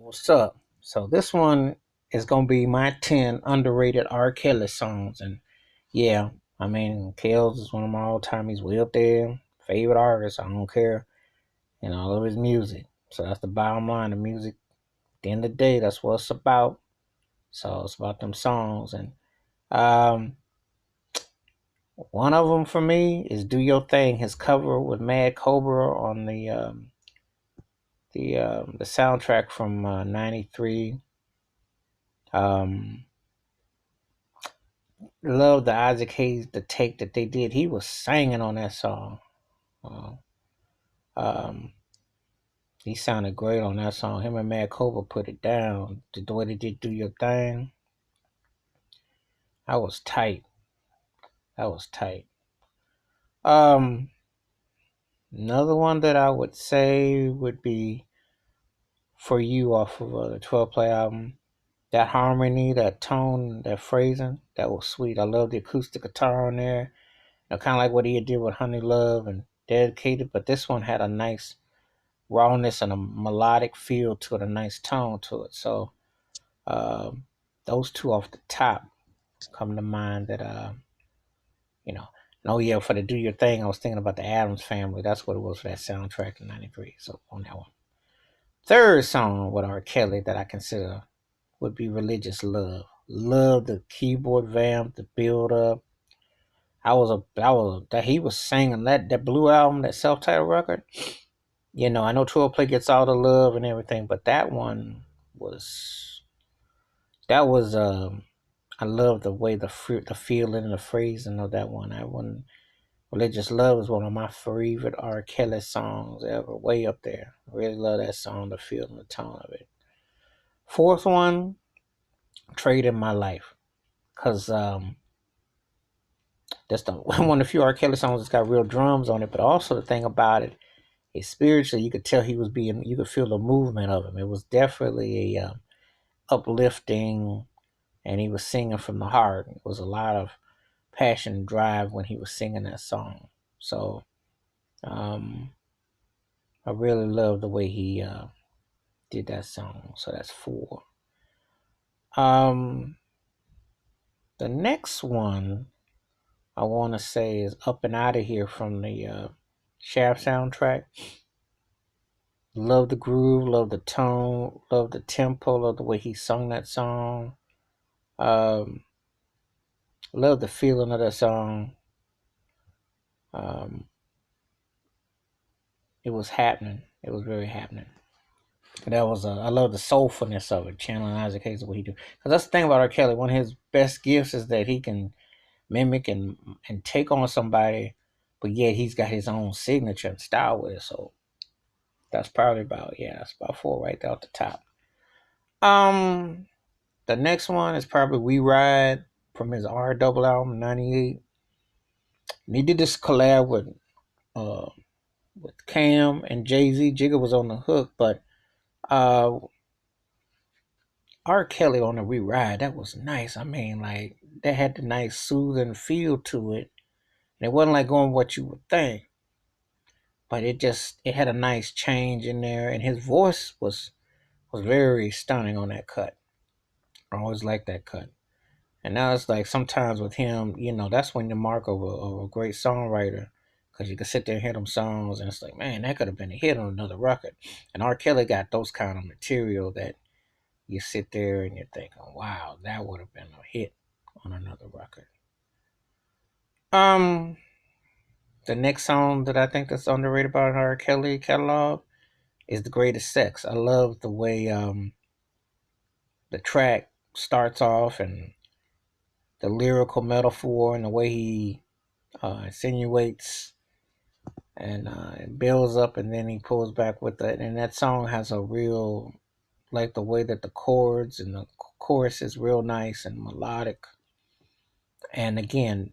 What's up? So this one is gonna be my 10 underrated R. Kelly songs, and yeah, I mean, Kells is one of my all-time. He's way up there, favorite artist. I don't care, and I love his music. So that's the bottom line. The music, at the end of the day, that's what it's about. So it's about them songs, and um, one of them for me is "Do Your Thing." His cover with Mad Cobra on the soundtrack from '93. Um, Love the Isaac Hayes the take that they did. He was singing on that song. Uh, um, he sounded great on that song. Him and Mad Cobra put it down. The way they did "Do Your Thing," I was tight. That was tight. Um, Another one that I would say would be "For You" off of the 12 Play album. That harmony, that tone, that phrasing, that was sweet. I love the acoustic guitar on there. Kind of like what he did with Honey Love and Dedicated, but this one had a nice rawness and a melodic feel to it, a nice tone to it. So um, those two off the top come to mind that you know. And oh yeah, for the "Do Your Thing," I was thinking about the Adams Family. That's what it was for that soundtrack in '93. So on that one. Third song with R. Kelly that I consider would be "Religious Love." Love the keyboard vamp, the build up. That he was singing that Blue album, that self titled record. I know 12 Play gets all the love and everything, but that one was that was I love the way the feeling and the phrasing of that one. That one, "Religious Love," is one of my favorite R. Kelly songs ever. Way up there. I really love that song, the feel and the tone of it. Fourth one, "Trade in My Life," cause that's the one of the few R. Kelly songs that's got real drums on it. But also the thing about it is spiritually, you could tell you could feel the movement of him. It was definitely a uplifting, and he was singing from the heart. It was a lot of passion and drive when he was singing that song. So um, I really love the way he did that song. So that's four. Um, the next one I want to say is "Up and Out of Here" from the Shaft soundtrack. Love the groove, love the tone, love the tempo, love the way he sung that song. Um, love the feeling of that song. Um, it was happening. It was very happening. That was I love the soulfulness of it, channeling Isaac Hayes what he do. Because that's the thing about R. Kelly. One of his best gifts is that he can mimic and take on somebody, but yet he's got his own signature and style with it. So that's probably that's about four right there at the top. Um, the next one is probably "We Ride" from his R double album '98. And he did this collab uh with Cam and Jay Z. Jigga was on the hook, but uh R. Kelly on the "We Ride," that was nice. I mean, like, that had the nice soothing feel to it. And it wasn't like going what you would think, but it had a nice change in there, and his voice was very stunning on that cut. I always liked that cut. And now it's like sometimes with him, that's when the mark of a great songwriter, because you can sit there and hear them songs, and it's like, man, that could have been a hit on another record. And R. Kelly got those kind of material that you sit there and you're thinking, wow, that would have been a hit on another record. Um, the next song that I think that's underrated about R. Kelly catalog is "The Greatest Sex." I love the way the track starts off, and the lyrical metaphor, and the way he insinuates and it builds up, and then he pulls back with it. And that song has a real, like, the way that the chords and the chorus is real nice and melodic. And again,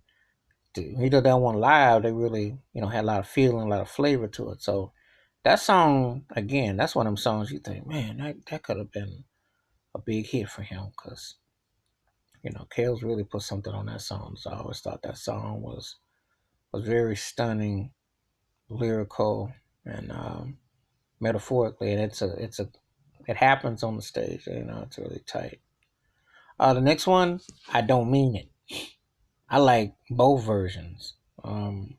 he did that one live. They really, had a lot of feeling, a lot of flavor to it. So that song, again, that's one of them songs you think, man, that could have been a big hit for him, because Kales really put something on that song. So I always thought that song was very stunning, lyrical, and metaphorically, and it's a it happens on the stage. You know, it's really tight. The next one, I don't mean it. I like both versions. Um,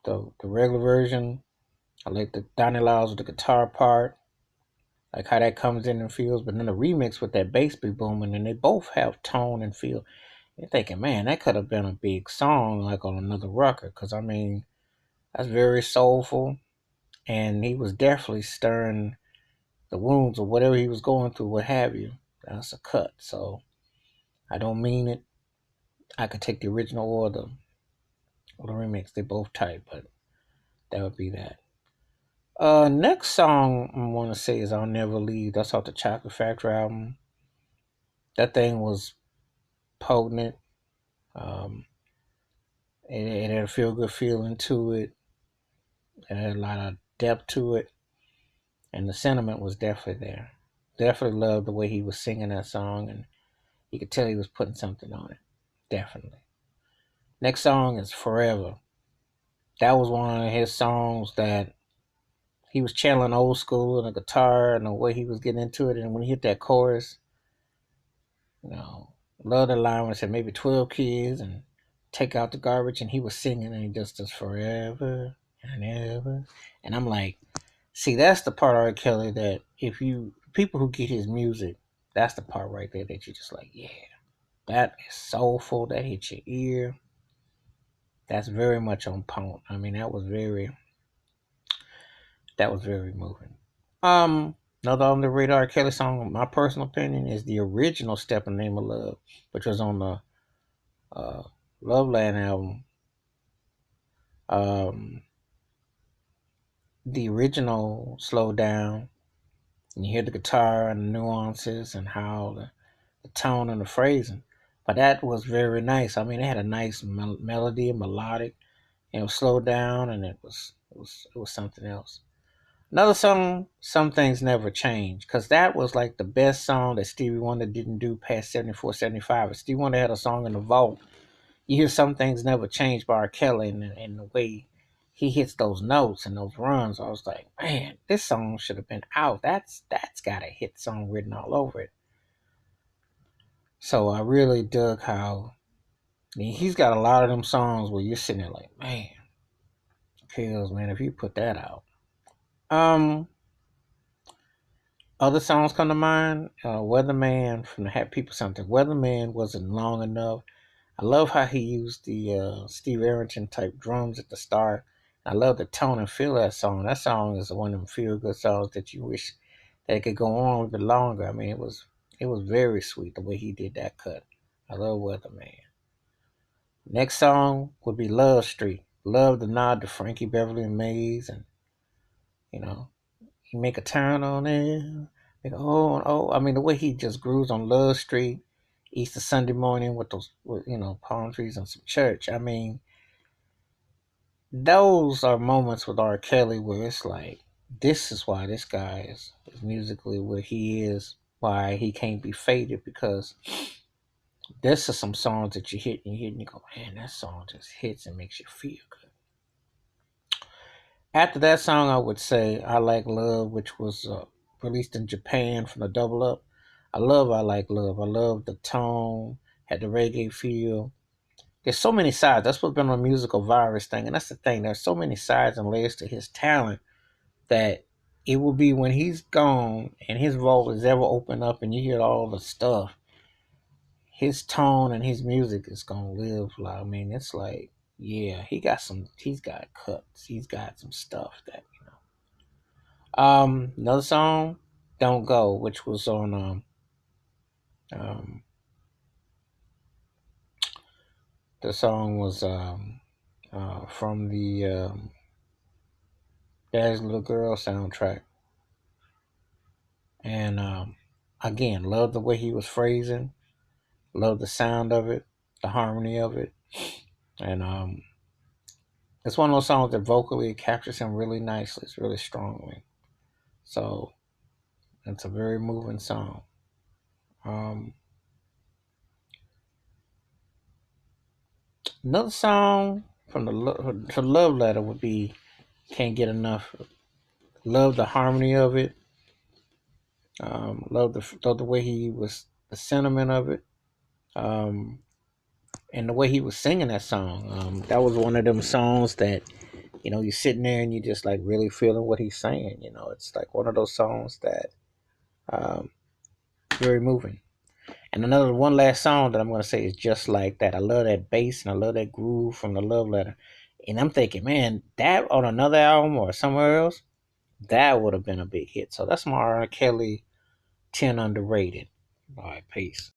the regular version, I like the Donnie Lyles with the guitar part, like how that comes in and feels. But then the remix with that bass be booming, and they both have tone and feel. You're thinking, man, that could have been a big song like on another record. Cause I mean, that's very soulful, and he was definitely stirring the wounds or whatever he was going through, what have you. That's a cut. So I don't mean it. I could take the original or the remix. They both tight, but that would be that. Next song I want to say is "I'll Never Leave." That's off the Chocolate Factory album. That thing was potent. Um, it had a feel good feeling to it. It had a lot of depth to it, and the sentiment was definitely there. Definitely loved the way he was singing that song, and you could tell he was putting something on it. Definitely. Next song is "Forever." That was one of his songs that he was channeling old school and the guitar and the way he was getting into it. And when he hit that chorus, you know, love the line when it said maybe 12 kids and take out the garbage. And he was singing and he just does forever and ever. And I'm like, see, that's the part of R. Kelly that if you, people who get his music, that's the part right there that you're just like, yeah, that is soulful. That hits your ear. That's very much on point. I mean, that was very moving. Um, Another on the radar Kelly song, my personal opinion, is the original "Step in the Name of Love," which was on the uh, Loveland album. Um, the original "Slow Down," and you hear the guitar and the nuances and how the tone and the phrasing. But that was very nice. I mean, it had a nice melody, melodic, and it was slowed down, and it was something else. Another song, Some Things Never Change, because that was like the best song that Stevie Wonder didn't do past 74, 75. If Stevie Wonder had a song in the vault, you hear Some Things Never Change by R. Kelly, and the way he hits those notes and those runs, I was like, man, this song should have been out. That's got a hit song written all over it. So I really dug how, I mean, he's got a lot of them songs where you're sitting there like, man, kills, man, if you put that out. Um, Other songs come to mind. Weatherman from the Hat People Something. Weatherman wasn't long enough. I love how he used the Steve Arrington type drums at the start. I love the tone and feel of that song. That song is one of them feel good songs that you wish that it could go on a bit longer. I mean, it was very sweet the way he did that cut. I love Weatherman. Next song would be Love Street. Love the nod to Frankie Beverly and Mays, and you know, he make a turn on it. Like, oh, oh, I mean, the way he just grooves on Love Street, Easter Sunday morning with those, palm trees and some church. I mean, those are moments with R. Kelly where it's like, this is why this guy is musically where he is, why he can't be faded, because this is some songs that you hit and you hit and you go, man, that song just hits and makes you feel good. After that song, I would say I Like Love, which was released in Japan from the Double Up. I Like Love. I love the tone, had the reggae feel. There's so many sides. That's what's been a musical virus thing. And that's the thing. There's so many sides and layers to his talent that it will be when he's gone and his vault is ever open up and you hear all the stuff, his tone and his music is gonna live. Like, I mean, it's like, yeah, he's got cuts. He's got some stuff that, another song, "Don't Go," which was on um the song was from the Dad's Little Girl soundtrack, and again, love the way he was phrasing, love the sound of it, the harmony of it, and it's one of those songs that vocally captures him really nicely. It's really strongly, so it's a very moving song. Um, Another song from the love letter would be "Can't Get Enough." Love the harmony of it. Love the way he was, the sentiment of it, um, and the way he was singing that song. That was one of them songs that you're sitting there and you just like really feeling what he's saying. It's like one of those songs that um, very moving. And another one last song that I'm gonna say is just like that. I love that bass and I love that groove from the Love Letter. And I'm thinking, man, that on another album or somewhere else, that would have been a big hit. So that's my R. Kelly 10 underrated. All right, peace.